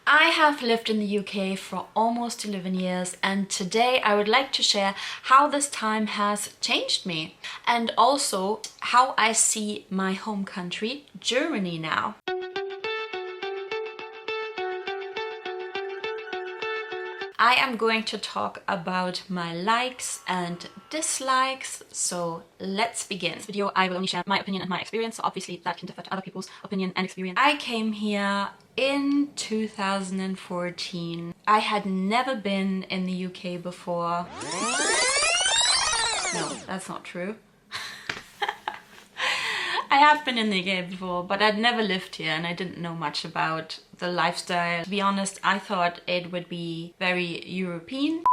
I have lived in the UK for almost 11 years, and today I would like to share how this time has changed me and also how I see my home country, Germany, now. I am going to talk about my likes and dislikes, so let's begin. In this video I will only share my opinion and my experience, so obviously that can differ to other people's opinion and experience. I came here in 2014. I had never been in the UK before. No, that's not true. I have been in the UK before, but I'd never lived here and I didn't know much about the lifestyle. To be honest, I thought it would be very European.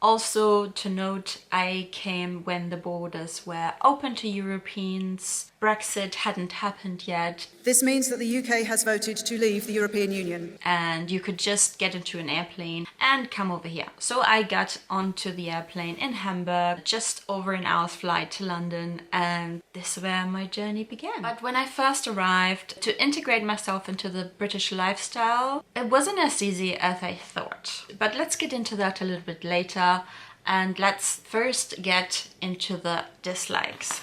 Also to note, I came when the borders were open to Europeans. Brexit hadn't happened yet. This means that the UK has voted to leave the European Union. And you could just get into an airplane and come over here. So I got onto the airplane in Hamburg, just over an hour's flight to London, and this is where my journey began. But when I first arrived, to integrate myself into the British lifestyle, it wasn't as easy as I thought. But let's get into that a little bit later, and let's first get into the dislikes.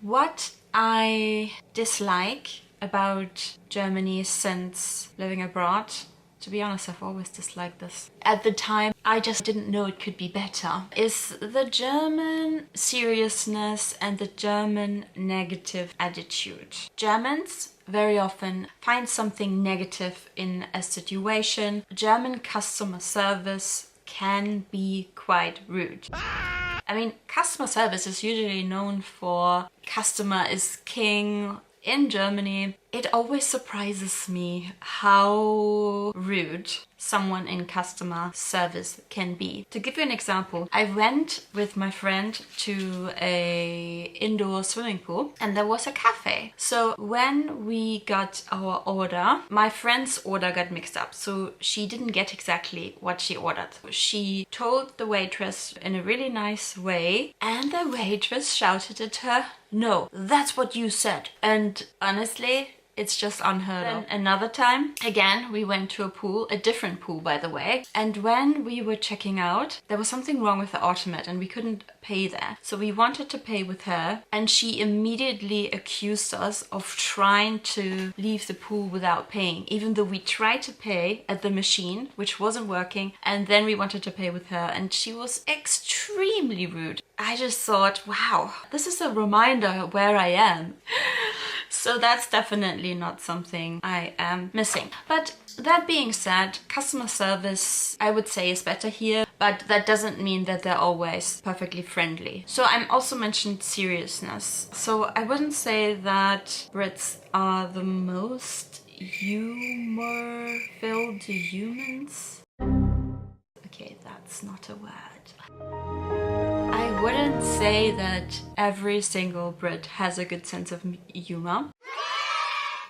What I dislike about Germany since living abroad, to be honest, I've always disliked this. At the time, I just didn't know it could be better, is the German seriousness and the German negative attitude. Germans very often find something negative in a situation. German customer service can be quite rude. I mean, customer service is usually known for customer is king. In Germany, it always surprises me how rude someone in customer service can be. To give you an example, I went with my friend to a indoor swimming pool and there was a cafe. So when we got our order, my friend's order got mixed up. So she didn't get exactly what she ordered. She told the waitress in a really nice way, and the waitress shouted at her, "No, that's what you said." And honestly, it's just unheard of. Then another time, again, we went to a pool, a different pool by the way, and when we were checking out, there was something wrong with the automat and we couldn't pay there. So we wanted to pay with her and she immediately accused us of trying to leave the pool without paying, even though we tried to pay at the machine, which wasn't working, and then we wanted to pay with her and she was extremely rude. I just thought, wow, this is a reminder where I am. So that's definitely not something I am missing. But that being said, customer service, I would say, is better here, but that doesn't mean that they're always perfectly friendly. So I'm also mentioned seriousness. So I wouldn't say that Brits are the most humor-filled humans. Okay, that's not a word. I wouldn't say that every single Brit has a good sense of humor,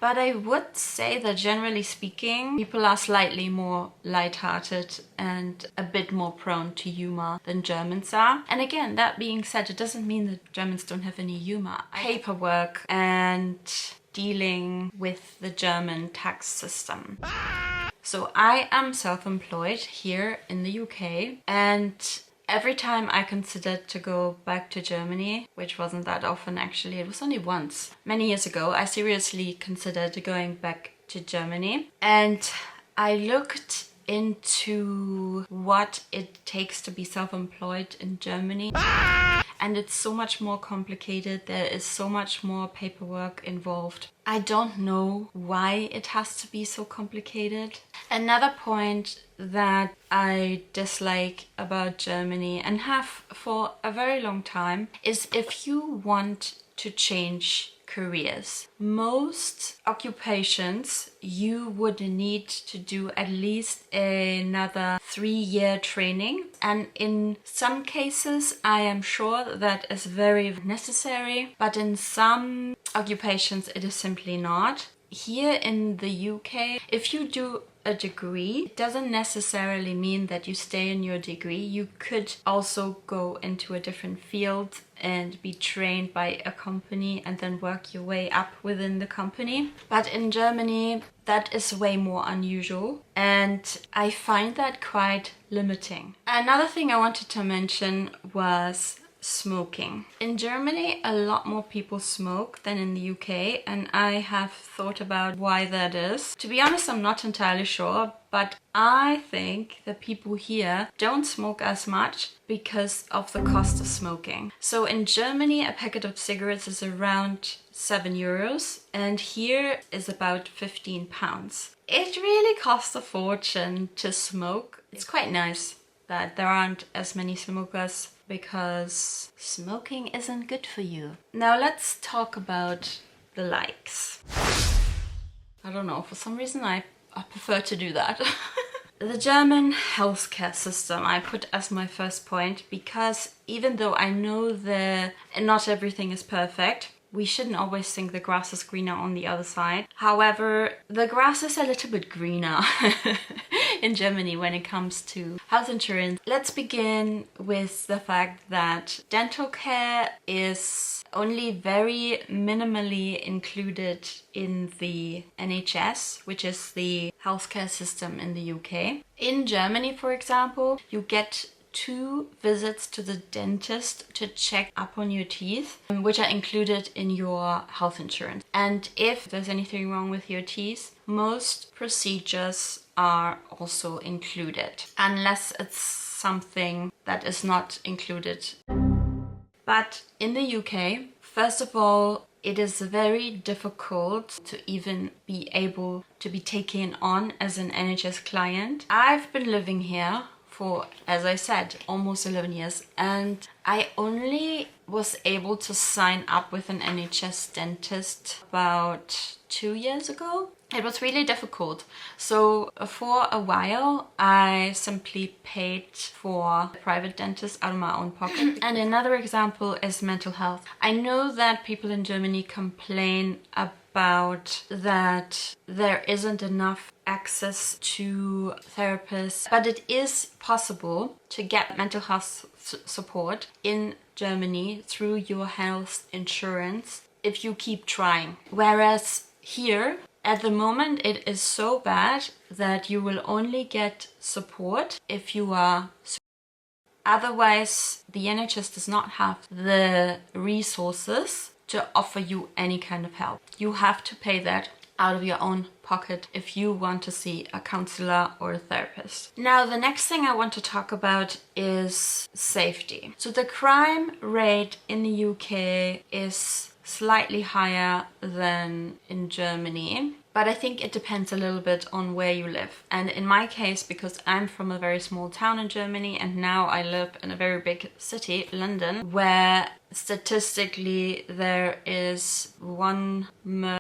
but I would say that generally speaking, people are slightly more lighthearted and a bit more prone to humor than Germans are. And again, that being said, it doesn't mean that Germans don't have any humor. Paperwork and dealing with the German tax system. So I am self-employed here in the UK, and every time I considered to go back to Germany, which wasn't that often actually, it was only once, many years ago, I seriously considered going back to Germany. And I looked into what it takes to be self-employed in Germany. And it's so much more complicated. There is so much more paperwork involved. I don't know why it has to be so complicated. Another point that I dislike about Germany and have for a very long time is if you want to change careers. Most occupations you would need to do at least another 3-year training, and in some cases I am sure that is very necessary, but in some occupations it is simply not. here in the UK, if you do a degree, it doesn't necessarily mean that you stay in your degree. You could also go into a different field and be trained by a company and then work your way up within the company. But in Germany, that is way more unusual, and I find that quite limiting. Another thing I wanted to mention was smoking. In Germany, a lot more people smoke than in the UK, and I have thought about why that is. To be honest, I'm not entirely sure, but I think that people here don't smoke as much because of the cost of smoking. So in Germany, a packet of cigarettes is around €7, and here is about £15. It really costs a fortune to smoke. It's quite nice that there aren't as many smokers because smoking isn't good for you. Now let's talk about the likes. I don't know, for some reason I prefer to do that. The German healthcare system I put as my first point, because even though I know that not everything is perfect, we shouldn't always think the grass is greener on the other side. However, the grass is a little bit greener in Germany when it comes to health insurance. Let's begin with the fact that dental care is only very minimally included in the NHS, which is the healthcare system in the UK. In Germany, for example, you get 2 visits to the dentist to check up on your teeth, which are included in your health insurance. And if there's anything wrong with your teeth, most procedures are also included, unless it's something that is not included. But in the UK, first of all, it is very difficult to even be able to be taken on as an NHS client. I've been living here for, as I said, almost 11 years, and I only was able to sign up with an NHS dentist about 2 years ago. It was really difficult. So for a while, I simply paid for a private dentist out of my own pocket. And another example is mental health. I know that people in Germany complain about that there isn't enough access to therapists, but it is possible to get mental health support in Germany through your health insurance if you keep trying. Whereas here, at the moment, it is so bad that you will only get support if you are. Otherwise, the NHS does not have the resources to offer you any kind of help. You have to pay that out of your own pocket if you want to see a counselor or a therapist. Now, the next thing I want to talk about is safety. So the crime rate in the UK is slightly higher than in Germany, but I think it depends a little bit on where you live. And in my case, because I'm from a very small town in Germany and now I live in a very big city, London, where statistically there is 1 murder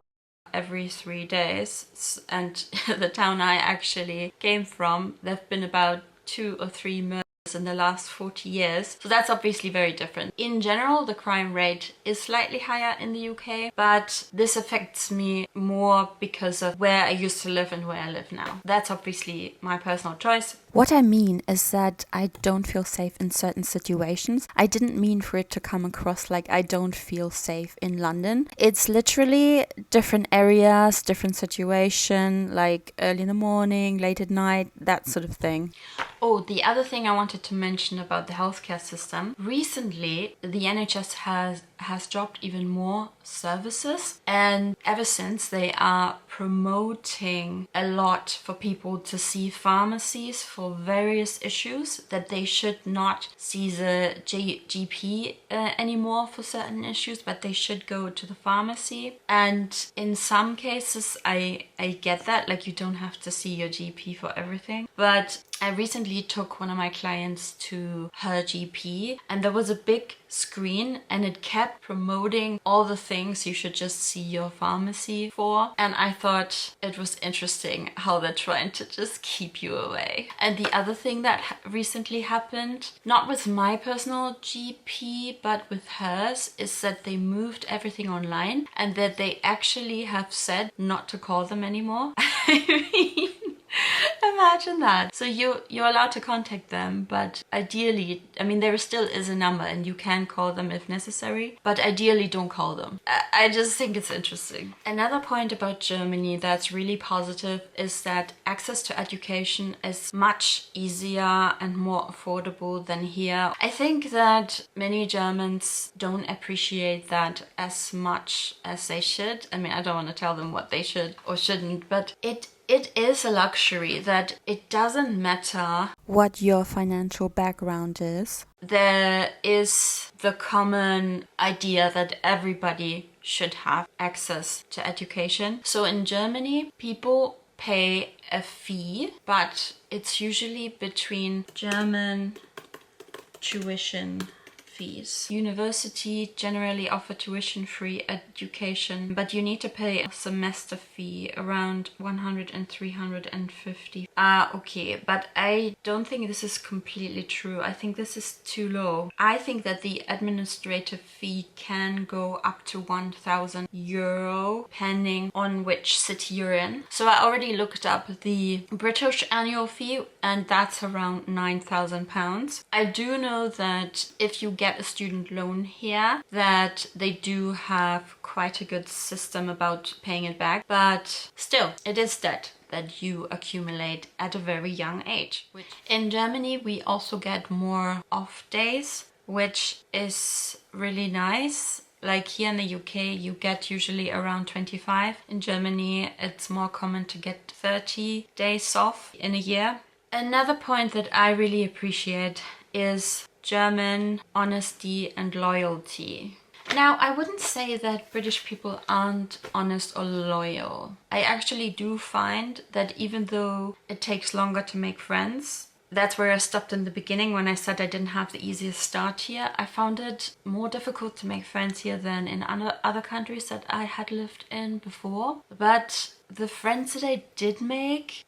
every 3 days, and the town I actually came from, there have been about 2 or 3 murders in the last 40 years. So that's obviously very different. In general, the crime rate is slightly higher in the UK, but this affects me more because of where I used to live and where I live now. That's obviously my personal choice. What I mean is that I don't feel safe in certain situations. I didn't mean for it to come across like I don't feel safe in London. It's literally different areas, different situation, like early in the morning, late at night, that sort of thing. Oh, the other thing I wanted to mention about the healthcare system. Recently, the NHS has dropped even more services, and ever since they are promoting a lot for people to see pharmacies for various issues, that they should not see the GP anymore for certain issues, but they should go to the pharmacy. And in some cases I get that, like you don't have to see your GP for everything, but I recently took one of my clients to her GP, and there was a big screen and it kept promoting all the things you should just see your pharmacy for. And I thought it was interesting how they're trying to just keep you away. And the other thing that recently happened, not with my personal GP, but with hers, is that they moved everything online and that they actually have said not to call them anymore. I mean, imagine that. So you're allowed to contact them, but ideally, I mean, there still is a number and you can call them if necessary, but ideally don't call them. I just think it's interesting. Another point about Germany that's really positive is that access to education is much easier and more affordable than here. I think that many Germans don't appreciate that as much as they should. I mean, I don't want to tell them what they should or shouldn't, but it is a luxury that it doesn't matter what your financial background is. There is the common idea that everybody should have access to education. So in Germany, people pay a fee, but it's usually between German tuition fees. University generally offer tuition-free education, but you need to pay a semester fee around 100 and 350. Okay, but I don't think this is completely true. I think this is too low. I think that the administrative fee can go up to 1,000 euro, depending on which city you're in. So I already looked up the British annual fee, and that's around 9,000 pounds. I do know that if you get a student loan here, that they do have quite a good system about paying it back, but still, it is debt that you accumulate at a very young age. In Germany, we also get more off days, which is really nice. Like here in the UK, you get usually around 25. In Germany, it's more common to get 30 days off in a year. Another point that I really appreciate is German honesty and loyalty. Now, I wouldn't say that British people aren't honest or loyal. I actually do find that even though it takes longer to make friends, that's where I stopped in the beginning when I said I didn't have the easiest start here. I found it more difficult to make friends here than in other countries that I had lived in before. But the friends that I did make,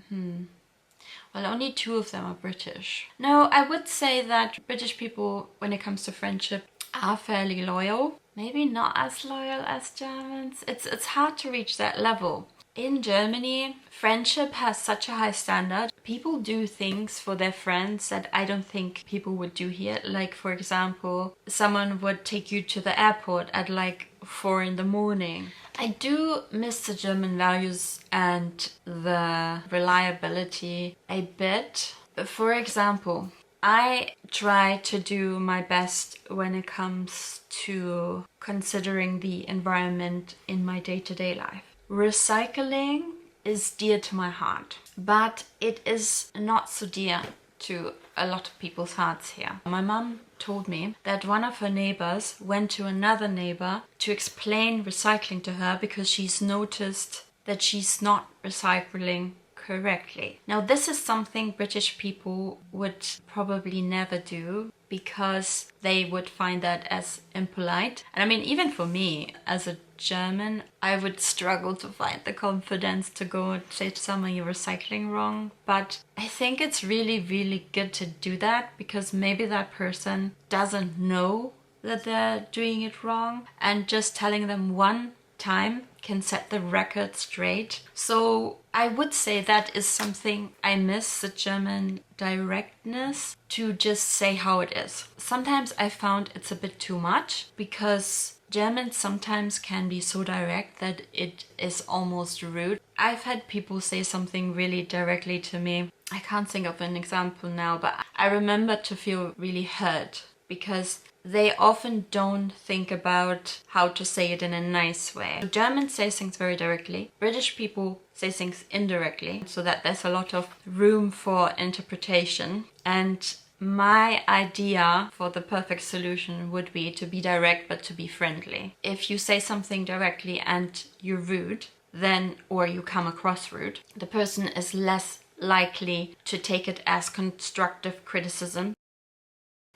well, only 2 of them are British. No, I would say that British people, when it comes to friendship, are fairly loyal. Maybe not as loyal as Germans. It's hard to reach that level. In Germany, friendship has such a high standard. People do things for their friends that I don't think people would do here. Like, for example, someone would take you to the airport at like 4 in the morning. I do miss the German values and the reliability a bit. For example, I try to do my best when it comes to considering the environment in my day-to-day life. Recycling is dear to my heart, but it is not so dear to a lot of people's hearts here. My mom told me that one of her neighbors went to another neighbor to explain recycling to her because she's noticed that she's not recycling correctly. Now, this is something British people would probably never do because they would find that as impolite. And I mean, even for me, as a German, I would struggle to find the confidence to go and say to someone you're recycling wrong. But I think it's really, really good to do that because maybe that person doesn't know that they're doing it wrong, and just telling them one time can set the record straight. So I would say that is something I miss, the German directness, to just say how it is. Sometimes I found it's a bit too much because Germans sometimes can be so direct that it is almost rude. I've had people say something really directly to me. I can't think of an example now, but I remember to feel really hurt because they often don't think about how to say it in a nice way. Germans say things very directly. British people say things indirectly, so that there's a lot of room for interpretation. And my idea for the perfect solution would be to be direct but to be friendly. If you say something directly and you're rude, then, or you come across rude, the person is less likely to take it as constructive criticism,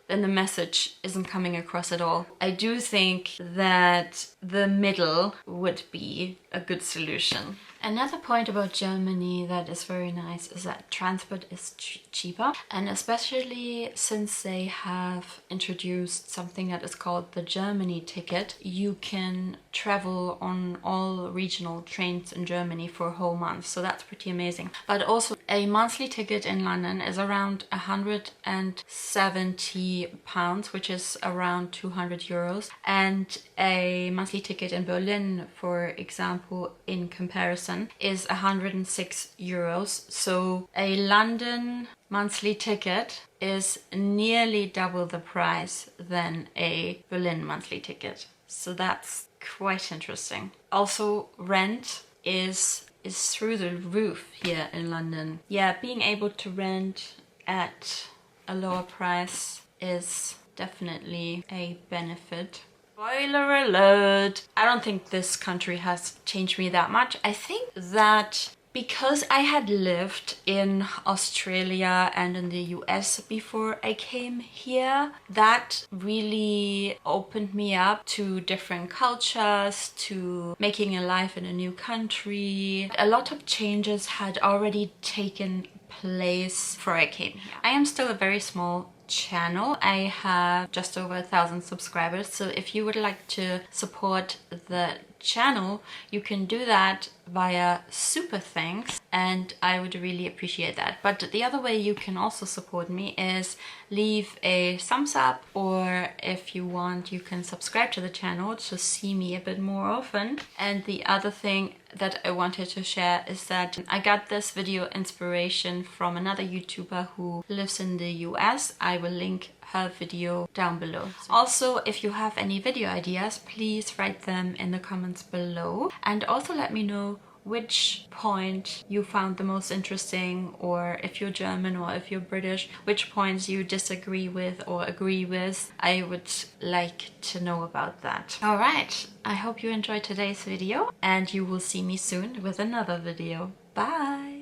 then the message isn't coming across at all. I do think that the middle would be a good solution. Another point about Germany that is very nice is that transport is cheaper, and especially since they have introduced something that is called the Germany ticket, you can travel on all regional trains in Germany for a whole month, so that's pretty amazing. But also a monthly ticket in London is around 170 pounds, which is around 200 euros, and a monthly ticket in Berlin, for example, in comparison is 106 euros. So a London monthly ticket is nearly double the price than a Berlin monthly ticket. So that's quite interesting. Also, rent is through the roof here in London. Yeah, being able to rent at a lower price is definitely a benefit. Spoiler alert! I don't think this country has changed me that much. I think that because I had lived in Australia and in the US before I came here, that really opened me up to different cultures, to making a life in a new country. A lot of changes had already taken place before I came here. I am still a very small channel. I have just over 1,000 subscribers, so if you would like to support the channel, you can do that via super thanks, and I would really appreciate that. But the other way you can also support me is leave a thumbs up, or if you want, you can subscribe to the channel to see me a bit more often. And the other thing that I wanted to share is that I got this video inspiration from another YouTuber who lives in the US. I will link her video down below. Also, if you have any video ideas, please write them in the comments below, and also let me know which point you found the most interesting, or if you're German or if you're British, which points you disagree with or agree with. I would like to know about that. Alright, I hope you enjoyed today's video, and you will see me soon with another video. Bye!